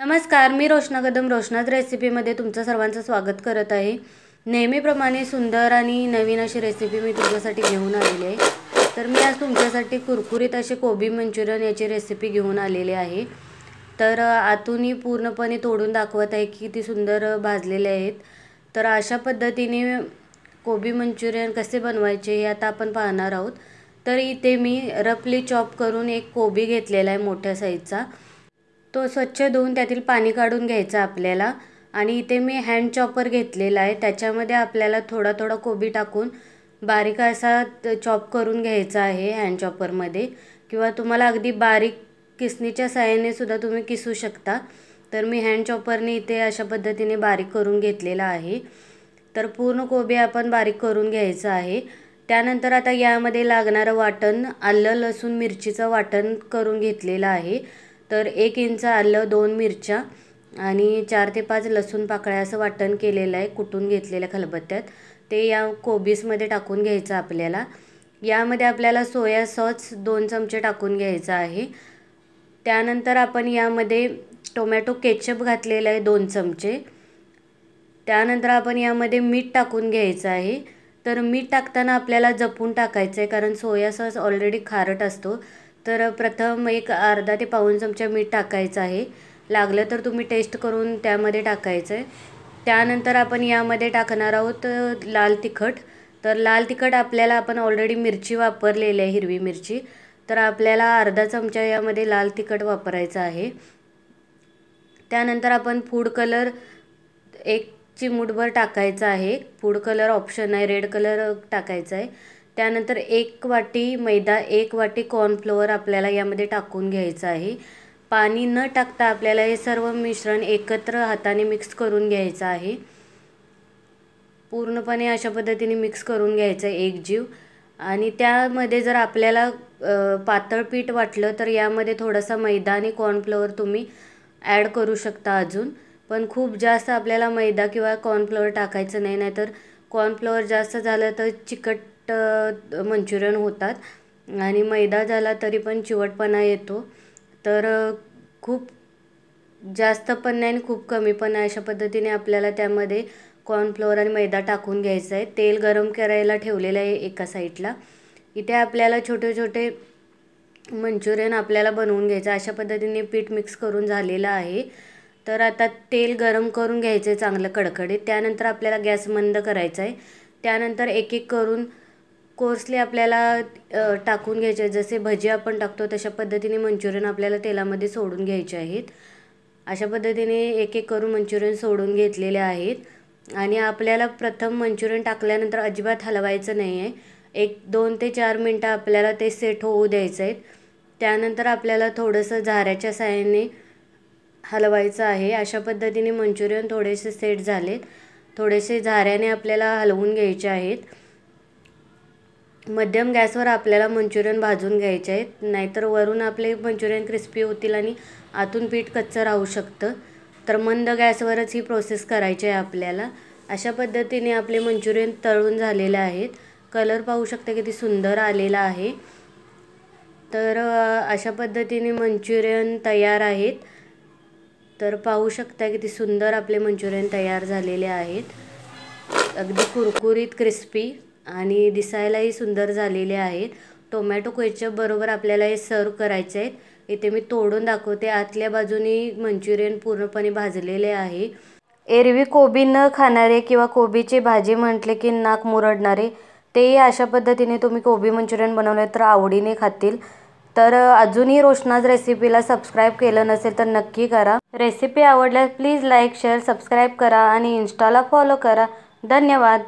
नमस्कार, मी रोशना कदम रोशनाज रेसिपीमध्ये तुमचं सर्वांचं स्वागत करत आहे। नेहमीप्रमाणे सुंदर आणि नवीन अशी रेसिपी मी तुमच्यासाठी घेऊन आलेली आहे। तर मी आज तुमच्यासाठी कुरकुरीत असे कोबी मंचुरियन याची रेसिपी घेऊन आलेली आहे। तर आतूनही पूर्णपणे तोडून दाखवत आहे की किती सुंदर भाजलेले आहेत। तर अशा पद्धतीने कोबी मंचुरियन कसे बनवायचे हे आता आपण पाहणार आहोत। तर इथे मी रफली चॉप करून एक कोबी घेतलेला आहे मोठ्या साईजचा। तो स्वच्छ धुवून त्यातील पाणी काढून घ्यायचं आपल्याला। आणि इथे मी हँड चॉपर घेतलेला आहे, त्याच्यामध्ये आपल्याला थोडा थोडा कोबी टाकून बारीक असा चॉप करून घ्यायचा आहे हँड चॉपरमध्ये, किंवा तुम्हाला अगदी बारीक किसणीच्या साहाय्याने सुद्धा तुम्ही किसू शकता। तर मी हँड चॉपरने इथे अशा पद्धतीने बारीक करून घेतलेला आहे। तर पूर्ण कोबी आपण बारीक करून घ्यायचं आहे। त्यानंतर आता यामध्ये लागणारं वाटण आलं लसूण मिरचीचं वाटण करून घेतलेलं आहे। तर 1 इंच आलं, 2 मिरच्या आणि 4 ते 5 लसूण पाकळ्या असं वाटण केलेलं आहे, कुटून घेतलेलं खलबत्त्यात। ते या कोबीसमध्ये टाकून घ्यायचं आपल्याला। यामध्ये आपल्याला सोया सॉस 2 चमचे टाकून घ्यायचा आहे। त्यानंतर आपण यामध्ये टोमॅटो केचप घातलेला आहे 2 चमचे। त्यानंतर आपण यामध्ये मीठ टाकून घ्यायचं आहे। तर मीठ टाकताना आपल्याला जपून टाकायचं आहे, कारण सोया सॉस ऑलरेडी खारट असतो। तर प्रथम एक अर्धा ते पाऊण चमचा मीठ टाकायचं आहे, लागलं तर तुम्ही टेस्ट करून त्यामध्ये टाकायचं आहे। त्यानंतर आपण यामध्ये टाकणार आहोत लाल तिखट। तर लाल तिखट आपल्याला आपण ऑलरेडी मिरची वापरलेली आहे, हिरवी मिरची, तर आपल्याला अर्धा चमचा यामध्ये लाल तिखट वापरायचं आहे। त्यानंतर आपण फूड कलर 1 चिमूटभर टाकायचा आहे। फूड कलर ऑप्शन आहे, रेड कलर टाकायचा आहे। त्यानंतर 1 वाटी मैदा, 1 वाटी कॉर्नफ्लोअर आपल्याला यामध्ये टाकून घ्यायचं आहे। पाणी न टाकता आपल्याला हे सर्व मिश्रण एकत्र हाताने मिक्स करून घ्यायचं आहे। पूर्णपणे अशा पद्धतीने मिक्स करून घ्यायचं आहे एकजीव। आणि त्यामध्ये जर आपल्याला पातळ पीठ वाटलं तर यामध्ये थोडासा मैदा आणि कॉर्नफ्लोअर तुम्ही ॲड करू शकता अजून। पण खूप जास्त आपल्याला मैदा किंवा कॉर्नफ्लोअर टाकायचं नाही, नाहीतर कॉर्नफ्लोअर जास्त झालं तर चिकट मंचुरियन होतात आणि मैदा झाला तरी पण चिवटपणा येतो। तर खूप जास्त पण नाही आणि खूप कमी पण नाही, अशा पद्धतीने आपल्याला त्यामध्ये कॉर्नफ्लोअर आणि मैदा टाकून घ्यायचं आहे। तेल गरम करायला ठेवलेलं आहे एका साईडला। इथे आपल्याला छोटे छोटे मंचुरियन आपल्याला बनवून घ्यायचं। अशा पद्धतीने पीठ मिक्स करून झालेलं आहे। तर आता तेल गरम करून घ्यायचं आहे चांगलं कडकडीत। त्यानंतर आपल्याला गॅस मंद करायचा आहे। त्यानंतर एक एक करून कोर्सली आपल्याला टाकून घ्यायचे। जसे भजी आपण टाकतो तशा पद्धतीने मंचुरियन आपल्याला तेलामध्ये सोडून घ्यायचे आहेत। अशा पद्धतीने एक एक करून मंचुरियन सोडून घेतलेले आहेत। आणि आपल्याला प्रथम मंचुरियन टाकल्यानंतर अजिबात हलवायचं नाही आहे। 2 ते 4 मिनटं आपल्याला ते सेट होऊ द्यायचं आहे। त्यानंतर आपल्याला थोडंसं झाऱ्याच्या साहाय्याने हलवायचं आहे। अशा पद्धतीने मंचुरियन थोडेसे सेट झालेत, थोडेसे झाऱ्याने आपल्याला हलवून घ्यायचे आहेत। मध्यम गॅसवर आपल्याला मंचुरियन भाजून घ्यायचे आहेत, नाहीतर वरून आपले मंचुरियन क्रिस्पी होतील आणि आतून पीठ कच्चं राहू शकतं। तर मंद गॅसवरच ही प्रोसेस करायची आहे आपल्याला। अशा पद्धतीने आपले मंचुरियन तळून झालेले आहेत। कलर पाहू शकता किती सुंदर आलेला आहे। तर अशा पद्धतीने मंचुरियन तयार आहेत। तर पाहू शकता किती सुंदर आपले मंचुरियन तयार झालेले आहेत। अगदी कुरकुरीत क्रिस्पी आणि दिसायलाही सुंदर झालेले आहेत। टोमॅटो केचप बरोबर आपल्याला हे सर्व करायचे आहेत। इथे मी तोडून दाखवते, आतल्या बाजूने मंचुरियन पूर्णपणे भाजलेले आहे। एरवी कोबी न खाणारे किंवा कोबीची भाजी म्हटले की नाक मुरडणारे, तेही अशा पद्धतीने तुम्ही कोबी मंचुरियन बनवले तर आवडीने खातील। तर अजूनही रोशनाज रेसिपीला सबस्क्राईब केलं नसेल तर नक्की करा। रेसिपी आवडल्यास प्लीज लाईक शेअर सबस्क्राईब करा आणि इन्स्टाला फॉलो करा। धन्यवाद।